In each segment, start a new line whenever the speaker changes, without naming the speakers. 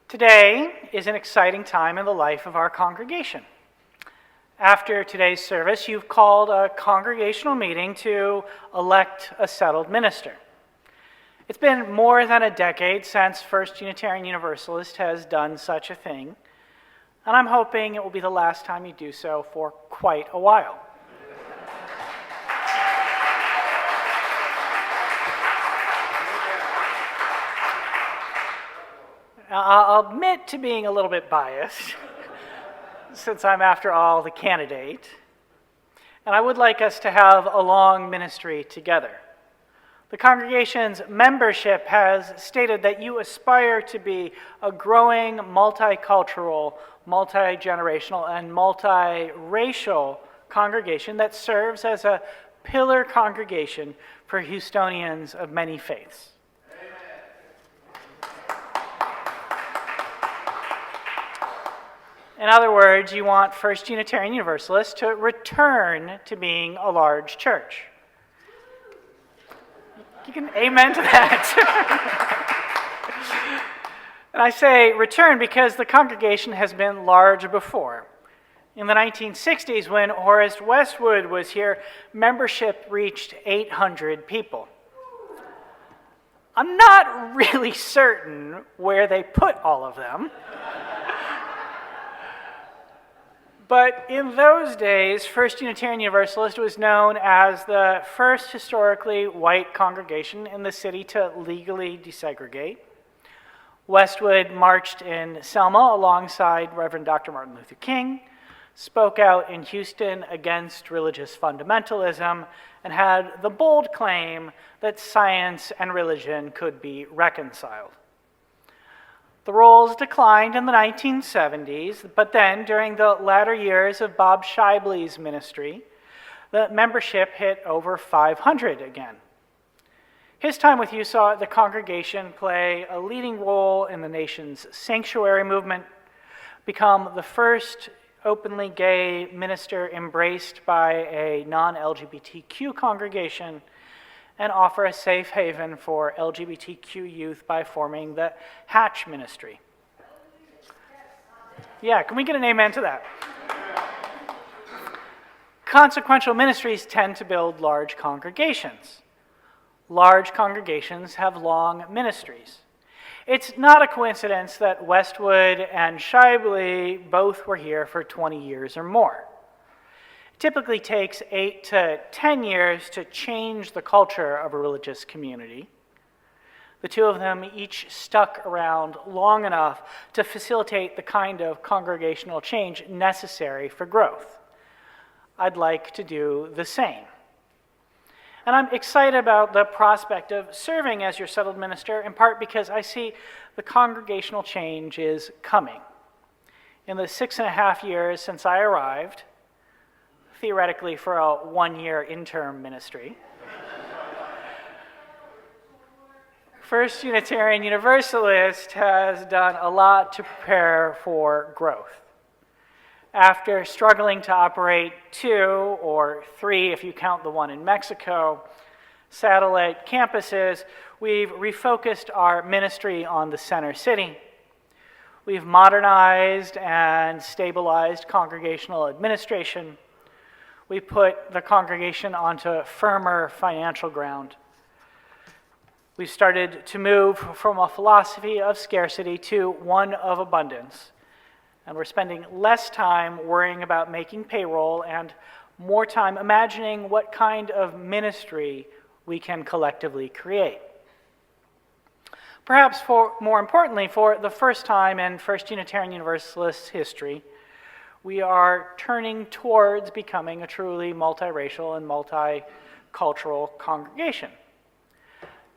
Today is an exciting time in the life of our congregation. After today's service, you've called a congregational meeting to elect a settled minister. It's been more than a decade since First Unitarian Universalist has done such a thing, and I'm hoping it will be the last time you do so for quite a while. I'll admit to being a little bit biased, since I'm, after all, the candidate, and I would like us to have a long ministry together. The congregation's membership has stated that you aspire to be a growing, multicultural, multi-generational, and multiracial congregation that serves as a pillar congregation for Houstonians of many faiths. In other words, you want First Unitarian Universalist to return to being a large church. You can amen to that. And I say return because the congregation has been large before. In the 1960s, when Horace Westwood was here, membership reached 800 people. I'm not really certain where they put all of them. But in those days, First Unitarian Universalist was known as the first historically white congregation in the city to legally desegregate. Westwood marched in Selma alongside Reverend Dr. Martin Luther King, spoke out in Houston against religious fundamentalism, and had the bold claim that science and religion could be reconciled. The roles declined in the 1970s, but then, during the latter years of Bob Shibley's ministry, the membership hit over 500 again. His time with you saw the congregation play a leading role in the nation's sanctuary movement, become the first openly gay minister embraced by a non-LGBTQ congregation, and offer a safe haven for LGBTQ youth by forming the Hatch Ministry. Yeah, can we get an amen to that? Consequential ministries tend to build large congregations. Large congregations have long ministries. It's not a coincidence that Westwood and Shibley both were here for 20 years or more. Typically takes 8 to 10 years to change the culture of a religious community. The two of them each stuck around long enough to facilitate the kind of congregational change necessary for growth. I'd like to do the same. And I'm excited about the prospect of serving as your settled minister, in part because I see the congregational change is coming. In the 6.5 years since I arrived, theoretically for a 1-year interim ministry, First Unitarian Universalist has done a lot to prepare for growth. After struggling to operate 2 or 3, if you count the one in Mexico, satellite campuses, we've refocused our ministry on the center city. We've modernized and stabilized congregational administration. We put the congregation onto firmer financial ground. We've started to move from a philosophy of scarcity to one of abundance. And we're spending less time worrying about making payroll and more time imagining what kind of ministry we can collectively create. Perhaps more importantly, for the first time in First Unitarian Universalist history, we are turning towards becoming a truly multiracial and multicultural congregation.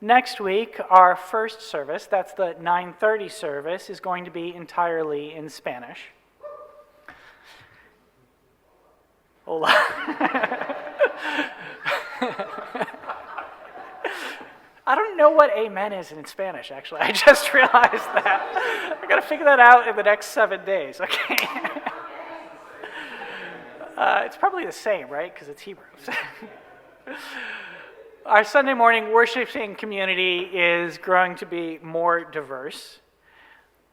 Next week, our first service, that's the 9:30 service, is going to be entirely in Spanish. Hola. I don't know what amen is in Spanish, actually. I just realized that. I got to figure that out in the next 7 days, okay? It's probably the same, right? Because it's Hebrew. Our Sunday morning worshiping community is growing to be more diverse.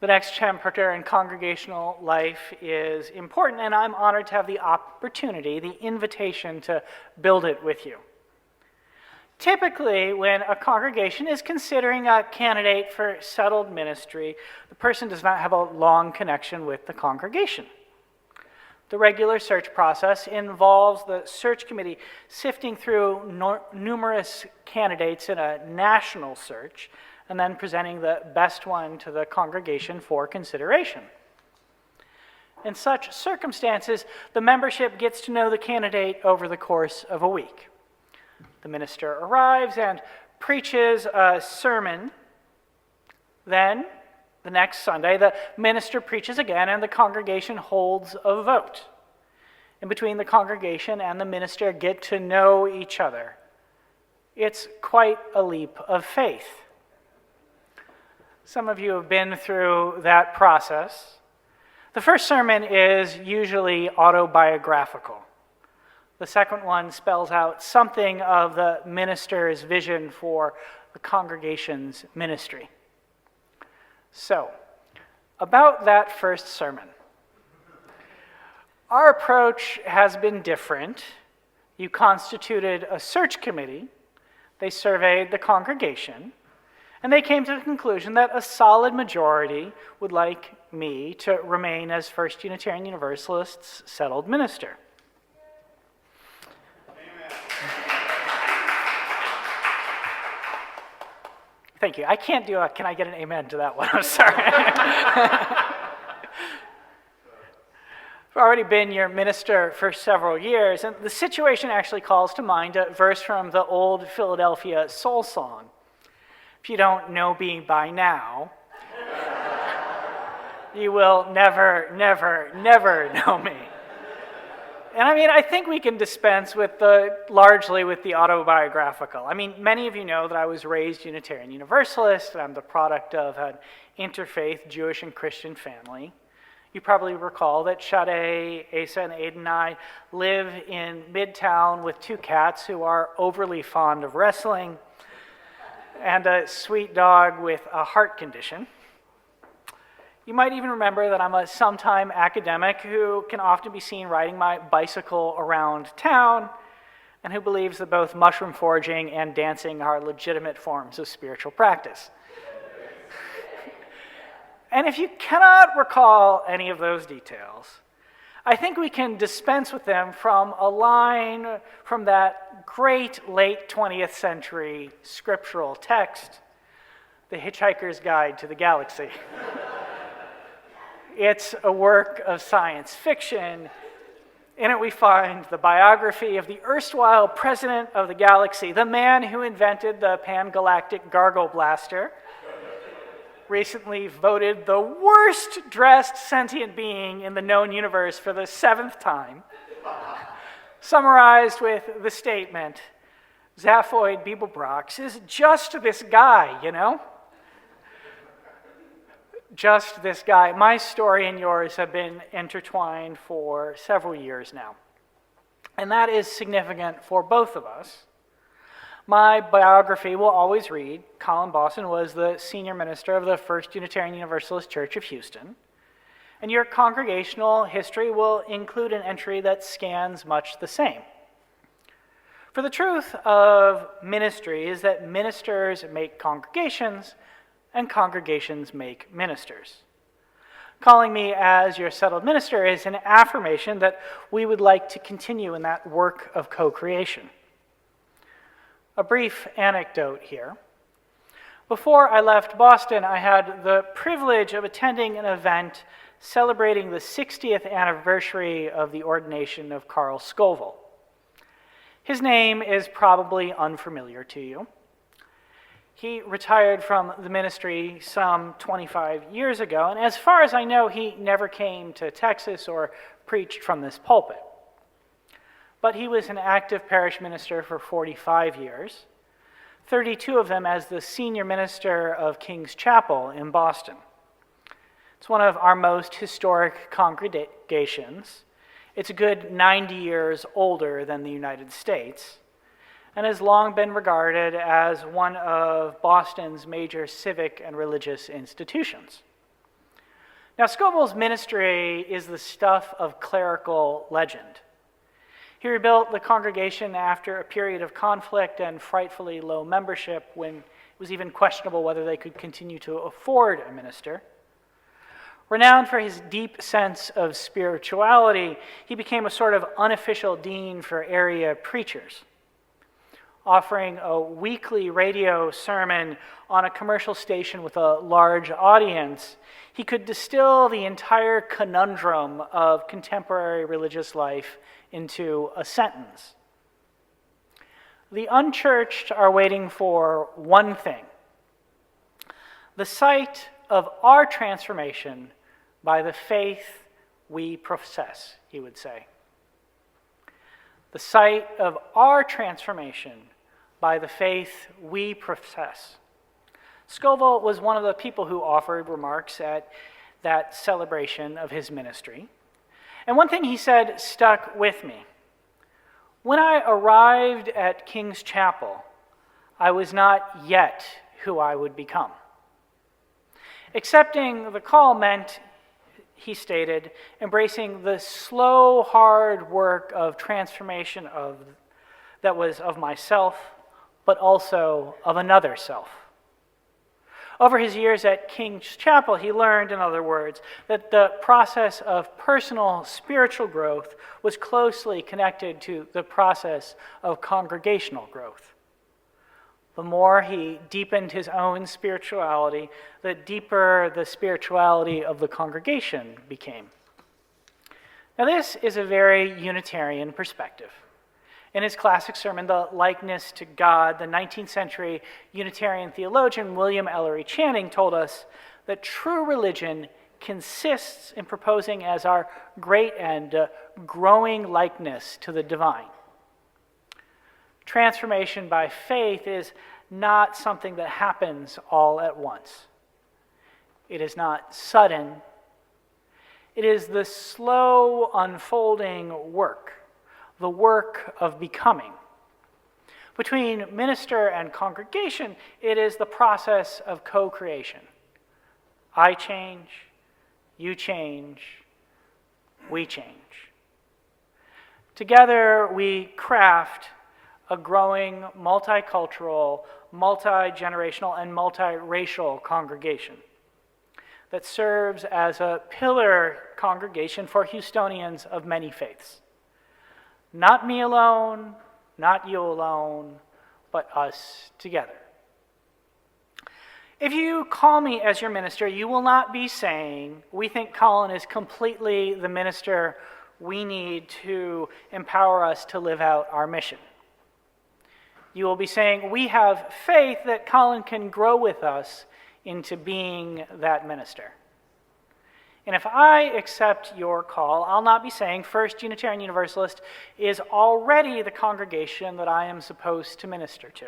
The next chapter in congregational life is important, and I'm honored to have the opportunity, the invitation to build it with you. Typically, when a congregation is considering a candidate for settled ministry, the person does not have a long connection with the congregation. The regular search process involves the search committee sifting through numerous candidates in a national search and then presenting the best one to the congregation for consideration. In such circumstances, the membership gets to know the candidate over the course of a week. The minister arrives and preaches a sermon. Then, the next Sunday, the minister preaches again and the congregation holds a vote. In between, the congregation and the minister get to know each other. It's quite a leap of faith. Some of you have been through that process. The first sermon is usually autobiographical. The second one spells out something of the minister's vision for the congregation's ministry. So, about that first sermon. Our approach has been different. You constituted a search committee. They surveyed the congregation. And they came to the conclusion that a solid majority would like me to remain as First Unitarian Universalist's settled minister. Amen. Thank you. I can't do a, can I get an amen to that one? I'm sorry. I've already been your minister for several years, and the situation actually calls to mind a verse from the old Philadelphia soul song. If you don't know me by now, you will never, never, never know me. And I think we can dispense with largely with the autobiographical. Many of you know that I was raised Unitarian Universalist, and I'm the product of an interfaith Jewish and Christian family. You probably recall that Sade, Asa, and Aiden and I live in Midtown with two cats who are overly fond of wrestling, and a sweet dog with a heart condition. You might even remember that I'm a sometime academic who can often be seen riding my bicycle around town and who believes that both mushroom foraging and dancing are legitimate forms of spiritual practice. And if you cannot recall any of those details, I think we can dispense with them from a line from that great late 20th century scriptural text, The Hitchhiker's Guide to the Galaxy. It's a work of science fiction. In it we find the biography of the erstwhile president of the galaxy, the man who invented the pan-galactic gargle blaster, recently voted the worst-dressed sentient being in the known universe for the 7th time, summarized with the statement, Zaphoid Beeblebrox is just this guy, you know? Just this guy. My story and yours have been intertwined for several years now, and that is significant for both of us. My biography will always read, Colin Bossen was the senior minister of the First Unitarian Universalist Church of Houston, and your congregational history will include an entry that scans much the same. For the truth of ministry is that ministers make congregations, and congregations make ministers. Calling me as your settled minister is an affirmation that we would like to continue in that work of co-creation. A brief anecdote here. Before I left Boston, I had the privilege of attending an event celebrating the 60th anniversary of the ordination of Carl Scoville. His name is probably unfamiliar to you. He retired from the ministry some 25 years ago, and as far as I know, he never came to Texas or preached from this pulpit. But he was an active parish minister for 45 years, 32 of them as the senior minister of King's Chapel in Boston. It's one of our most historic congregations. It's a good 90 years older than the United States. and has long been regarded as one of Boston's major civic and religious institutions. Now, Scoville's ministry is the stuff of clerical legend. He rebuilt the congregation after a period of conflict and frightfully low membership when it was even questionable whether they could continue to afford a minister. Renowned for his deep sense of spirituality, he became a sort of unofficial dean for area preachers. Offering a weekly radio sermon on a commercial station with a large audience, he could distill the entire conundrum of contemporary religious life into a sentence. The unchurched are waiting for one thing: the sight of our transformation by the faith we profess, he would say. The sight of our transformation by the faith we profess. Scoville was one of the people who offered remarks at that celebration of his ministry. And one thing he said stuck with me. When I arrived at King's Chapel, I was not yet who I would become. Accepting the call meant, he stated, embracing the slow, hard work of transformation that was of myself, but also of another self. Over his years at King's Chapel, he learned, in other words, that the process of personal spiritual growth was closely connected to the process of congregational growth. The more he deepened his own spirituality, the deeper the spirituality of the congregation became. Now, this is a very Unitarian perspective. In his classic sermon, The Likeness to God, the 19th century Unitarian theologian William Ellery Channing told us that true religion consists in proposing as our great end growing likeness to the divine. Transformation by faith is not something that happens all at once. It is not sudden. It is the slow unfolding work, the work of becoming. Between minister and congregation, it is the process of co-creation. I change, you change, we change. Together we craft a growing multicultural, multi-generational, and multiracial congregation that serves as a pillar congregation for Houstonians of many faiths. Not me alone, not you alone, but us together. If you call me as your minister, you will not be saying, we think Colin is completely the minister we need to empower us to live out our mission. You will be saying, we have faith that Colin can grow with us into being that minister. And if I accept your call, I'll not be saying First Unitarian Universalist is already the congregation that I am supposed to minister to.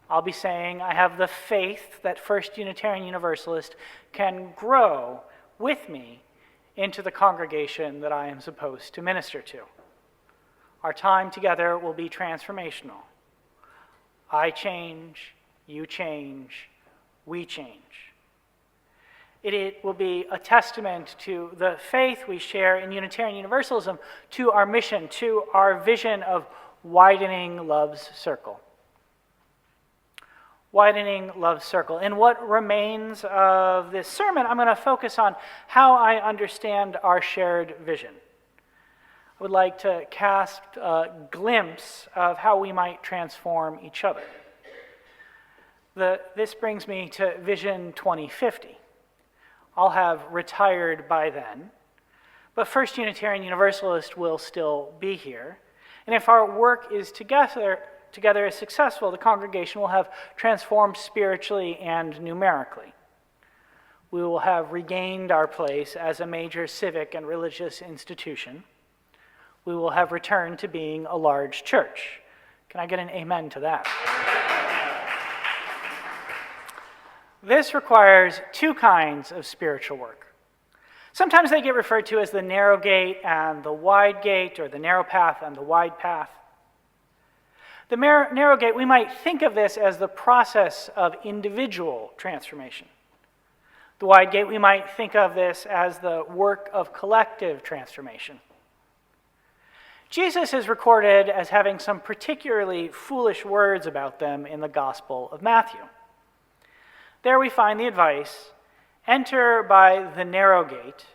I'll be saying I have the faith that First Unitarian Universalist can grow with me into the congregation that I am supposed to minister to. Our time together will be transformational. I change, you change, we change. It will be a testament to the faith we share in Unitarian Universalism, to our mission, to our vision of widening love's circle. Widening love's circle. In what remains of this sermon, I'm going to focus on how I understand our shared vision. I would like to cast a glimpse of how we might transform each other. This brings me to Vision 2050. I'll have retired by then, but First Unitarian Universalist will still be here. And if our work is together is successful, the congregation will have transformed spiritually and numerically. We will have regained our place as a major civic and religious institution. We will have returned to being a large church. Can I get an amen to that? This requires two kinds of spiritual work. Sometimes they get referred to as the narrow gate and the wide gate, or the narrow path and the wide path. The narrow gate, we might think of this as the process of individual transformation. The wide gate, we might think of this as the work of collective transformation. Jesus is recorded as having some particularly foolish words about them in the Gospel of Matthew. There we find the advice, enter by the narrow gate.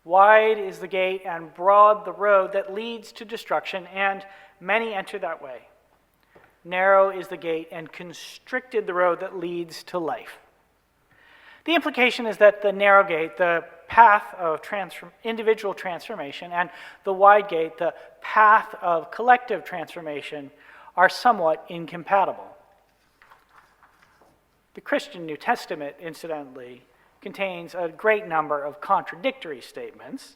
Wide is the gate and broad the road that leads to destruction, and many enter that way. Narrow is the gate and constricted the road that leads to life. The implication is that the narrow gate, the path of individual transformation, and the wide gate, the path of collective transformation, are somewhat incompatible. The Christian New Testament, incidentally, contains a great number of contradictory statements.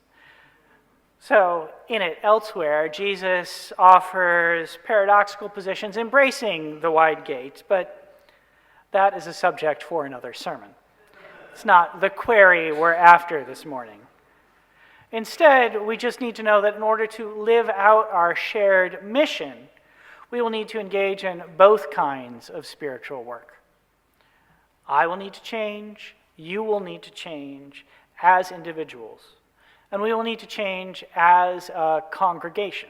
So, in it elsewhere, Jesus offers paradoxical positions embracing the wide gate, but that is a subject for another sermon. It's not the query we're after this morning. Instead, we just need to know that in order to live out our shared mission, we will need to engage in both kinds of spiritual work. I will need to change, you will need to change as individuals, and we will need to change as a congregation.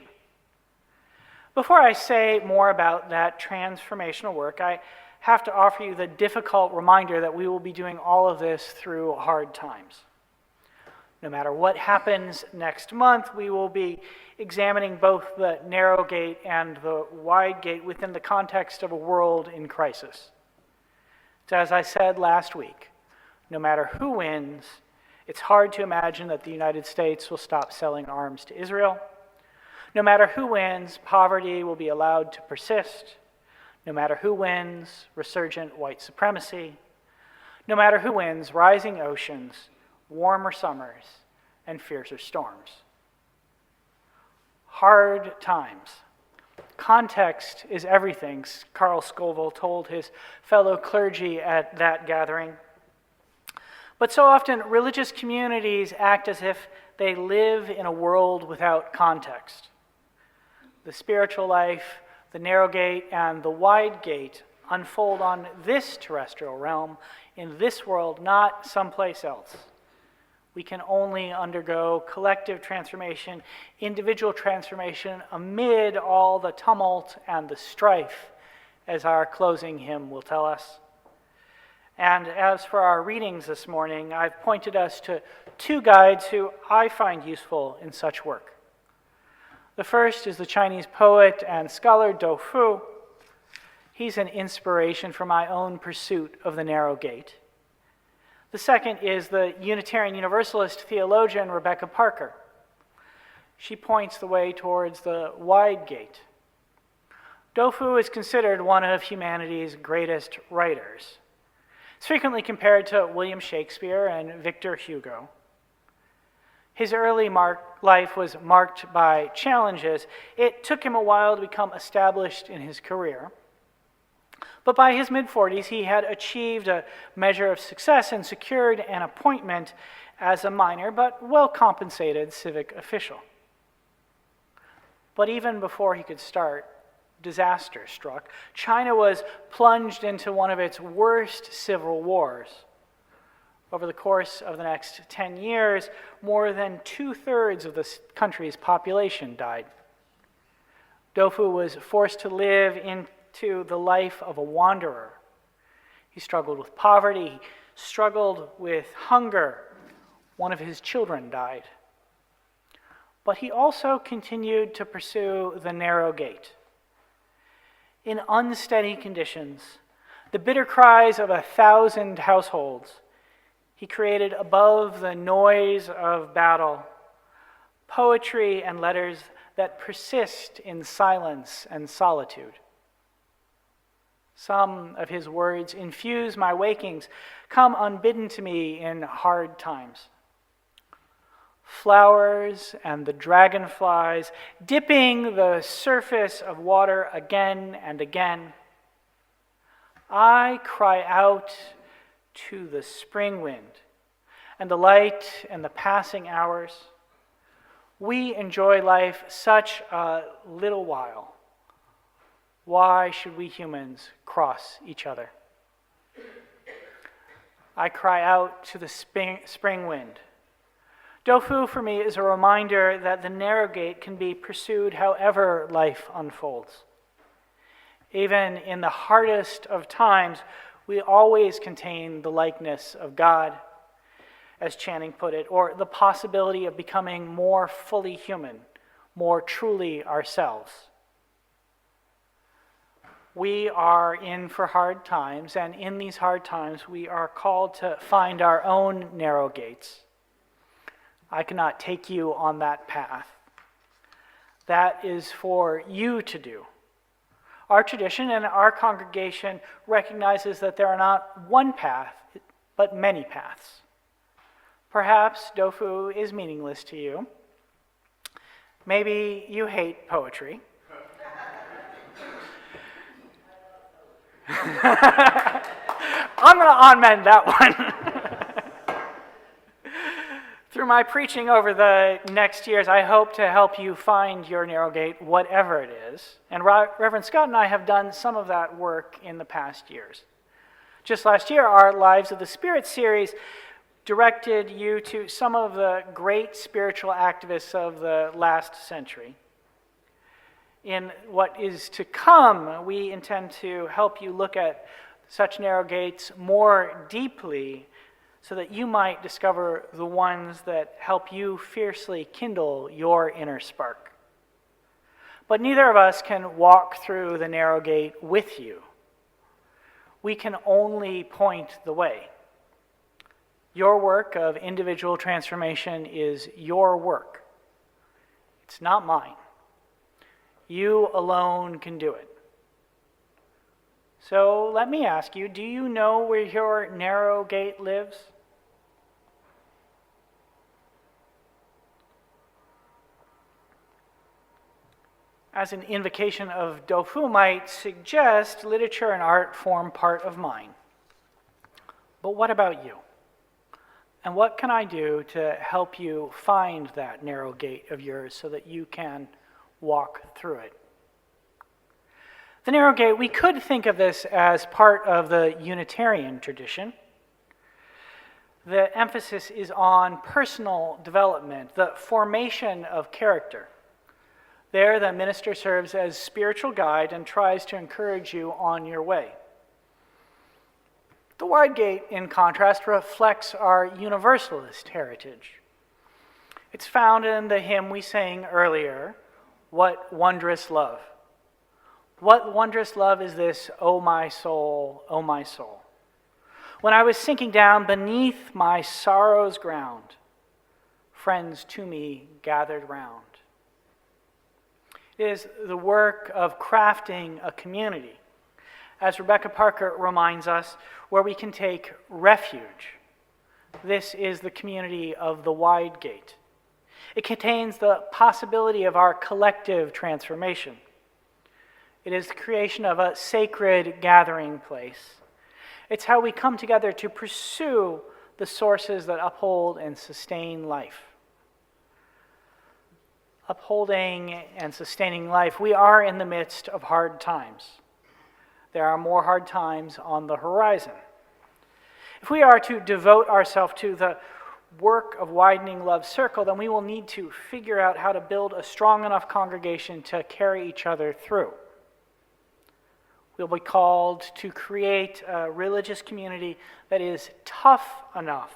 Before I say more about that transformational work, I have to offer you the difficult reminder that we will be doing all of this through hard times. No matter what happens next month, we will be examining both the narrow gate and the wide gate within the context of a world in crisis. So as I said last week, no matter who wins, it's hard to imagine that the United States will stop selling arms to Israel. No matter who wins, poverty will be allowed to persist. No matter who wins, resurgent white supremacy. No matter who wins, rising oceans, warmer summers, and fiercer storms. Hard times. Context is everything, Carl Scoville told his fellow clergy at that gathering. But so often, religious communities act as if they live in a world without context. The spiritual life, the narrow gate, and the wide gate unfold on this terrestrial realm, in this world, not someplace else. We can only undergo collective transformation, individual transformation, amid all the tumult and the strife, as our closing hymn will tell us. And as for our readings this morning, I've pointed us to two guides who I find useful in such work. The first is the Chinese poet and scholar Du Fu. He's an inspiration for my own pursuit of the narrow gate. The second is the Unitarian Universalist theologian Rebecca Parker. She points the way towards the wide gate. Du Fu is considered one of humanity's greatest writers. It's frequently compared to William Shakespeare and Victor Hugo. His early life was marked by challenges. It took him a while to become established in his career. But by his mid-40s, he had achieved a measure of success and secured an appointment as a minor but well-compensated civic official. But even before he could start, disaster struck. China was plunged into one of its worst civil wars. Over the course of the next 10 years, more than 2/3 of the country's population died. Du Fu was forced to live into the life of a wanderer. He struggled with poverty, he struggled with hunger. One of his children died. But he also continued to pursue the narrow gate. In unsteady conditions, the bitter cries of 1,000 households, he created above the noise of battle, poetry and letters that persist in silence and solitude. Some of his words infuse my wakings, come unbidden to me in hard times. Flowers and the dragonflies dipping the surface of water again and again. I cry out to the spring wind and the light and the passing hours. We enjoy life such a little while. Why should we humans cross each other? I cry out to the spring wind. Dofu for me is a reminder that the narrow gate can be pursued however life unfolds. Even in the hardest of times, we always contain the likeness of God, as Channing put it, or the possibility of becoming more fully human, more truly ourselves. We are in for hard times, and in these hard times, we are called to find our own narrow gates. I cannot take you on that path. That is for you to do. Our tradition and our congregation recognizes that there are not one path, but many paths. Perhaps Dofu is meaningless to you. Maybe you hate poetry. I'm going to amend that one. Through my preaching over the next years, I hope to help you find your narrow gate, whatever it is. And Reverend Scott and I have done some of that work in the past years. Just last year, our Lives of the Spirit series directed you to some of the great spiritual activists of the last century. In what is to come, we intend to help you look at such narrow gates more deeply so that you might discover the ones that help you fiercely kindle your inner spark. But neither of us can walk through the narrow gate with you. We can only point the way. Your work of individual transformation is your work. It's not mine. You alone can do it. So let me ask you, do you know where your narrow gate lives? As an invocation of Dofu might suggest, literature and art form part of mine. But what about you? And what can I do to help you find that narrow gate of yours so that you can walk through it? The narrow gate, we could think of this as part of the Unitarian tradition. The emphasis is on personal development, the formation of character. There, the minister serves as spiritual guide and tries to encourage you on your way. The wide gate, in contrast, reflects our Universalist heritage. It's found in the hymn we sang earlier, "What Wondrous Love." What wondrous love is this, O my soul, O my soul? When I was sinking down beneath my sorrow's ground, friends to me gathered round. It is the work of crafting a community, as Rebecca Parker reminds us, where we can take refuge. This is the community of the wide gate. It contains the possibility of our collective transformation. It is the creation of a sacred gathering place. It's how we come together to pursue the sources that uphold and sustain life. Upholding and sustaining life, we are in the midst of hard times. There are more hard times on the horizon. If we are to devote ourselves to the work of widening Love's circle, then we will need to figure out how to build a strong enough congregation to carry each other through. We'll be called to create a religious community that is tough enough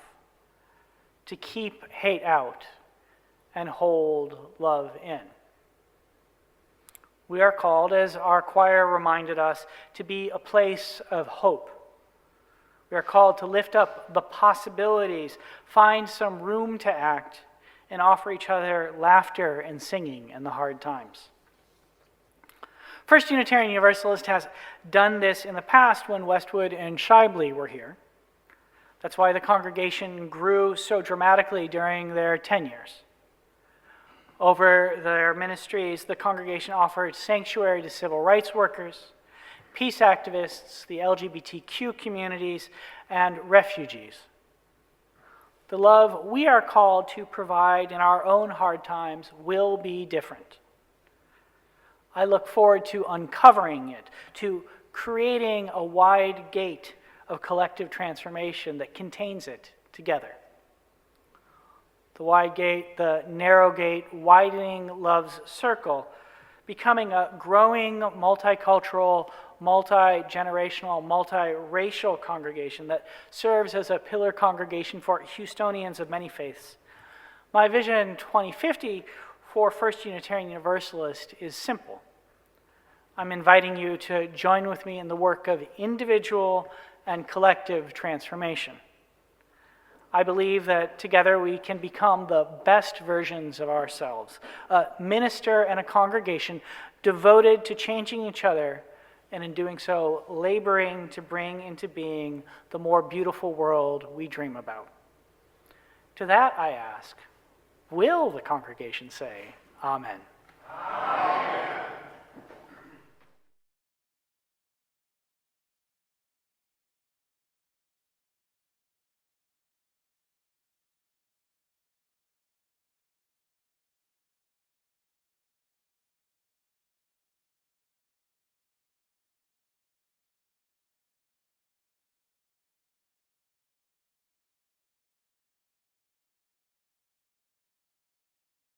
to keep hate out and hold love in. We are called, as our choir reminded us, to be a place of hope. We are called to lift up the possibilities, find some room to act, and offer each other laughter and singing in the hard times. First Unitarian Universalist has done this in the past when Westwood and Shibley were here. That's why the congregation grew so dramatically during their tenures. Over their ministries, the congregation offered sanctuary to civil rights workers, peace activists, the LGBTQ communities, and refugees. The love we are called to provide in our own hard times will be different. I look forward to uncovering it, to creating a wide gate of collective transformation that contains it together. The wide gate, the narrow gate, widening love's circle, becoming a growing multicultural, multi-generational, multiracial congregation that serves as a pillar congregation for Houstonians of many faiths. My vision 2050 for First Unitarian Universalist is simple. I'm inviting you to join with me in the work of individual and collective transformation. I believe that together we can become the best versions of ourselves, a minister and a congregation devoted to changing each other, and in doing so, laboring to bring into being the more beautiful world we dream about. To that I ask, will the congregation say, Amen? Amen.